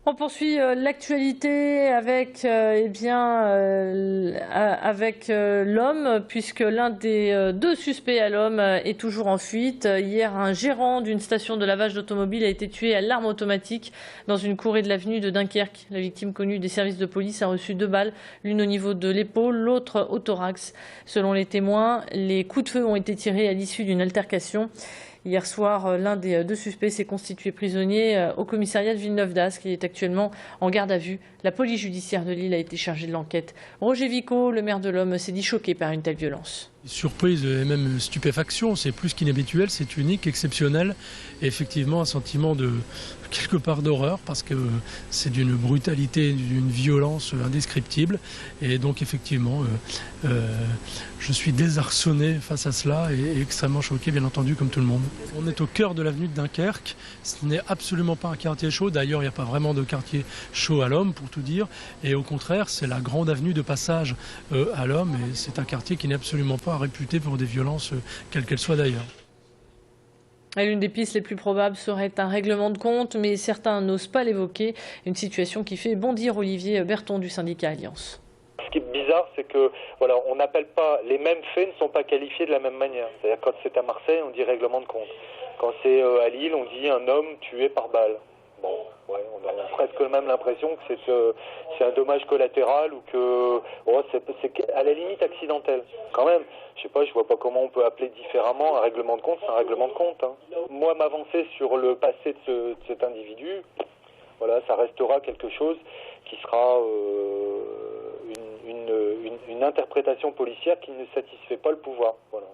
On poursuit l'actualité avec, l'homme, puisque l'un des deux suspects à l'homme est toujours en fuite. Hier, un gérant d'une station de lavage d'automobile a été tué à l'arme automatique dans une courée de l'avenue de Dunkerque. La victime, connue des services de police, a reçu 2 balles, l'une au niveau de l'épaule, l'autre au thorax. Selon les témoins, les coups de feu ont été tirés à l'issue d'une altercation. Hier soir, l'un des deux suspects s'est constitué prisonnier au commissariat de Villeneuve-d'Ascq. Il est actuellement en garde à vue. La police judiciaire de Lille a été chargée de l'enquête. Roger Vico, le maire de l'Homme, s'est dit choqué par une telle violence. Surprise et même stupéfaction, c'est plus qu'inhabituel, c'est unique, exceptionnel. Et effectivement, un sentiment de quelque part d'horreur parce que c'est d'une brutalité, d'une violence indescriptible. Et donc effectivement, je suis désarçonné face à cela et extrêmement choqué, bien entendu, comme tout le monde. On est au cœur de l'avenue de Dunkerque. Ce n'est absolument pas un quartier chaud. D'ailleurs, il n'y a pas vraiment de quartier chaud à l'Homme, pour tout dire. Et au contraire, c'est la grande avenue de passage à l'Homme. Et c'est un quartier qui n'est absolument pas réputé pour des violences, quelles qu'elles soient d'ailleurs. L'une des pistes les plus probables serait un règlement de compte, mais certains n'osent pas l'évoquer. Une situation qui fait bondir Olivier Berton du syndicat Alliance. Ce qui est bizarre, c'est que voilà, on n'appelle pas, les mêmes faits ne sont pas qualifiés de la même manière. C'est-à-dire quand c'est à Marseille, on dit règlement de compte. Quand c'est à Lille, on dit un homme tué par balle. Bon, ouais, on a presque même l'impression que c'est un dommage collatéral ou que c'est à la limite accidentel. Quand même, je sais pas, je vois pas comment on peut appeler différemment un règlement de compte, c'est un règlement de compte. Hein. Moi, m'avancer sur le passé de cet individu, voilà, ça restera quelque chose qui sera une interprétation policière qui ne satisfait pas le pouvoir, voilà,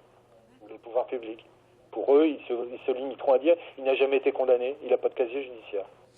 ou le pouvoir public. Pour eux, ils se limiteront à dire il n'a jamais été condamné, il n'a pas de casier judiciaire.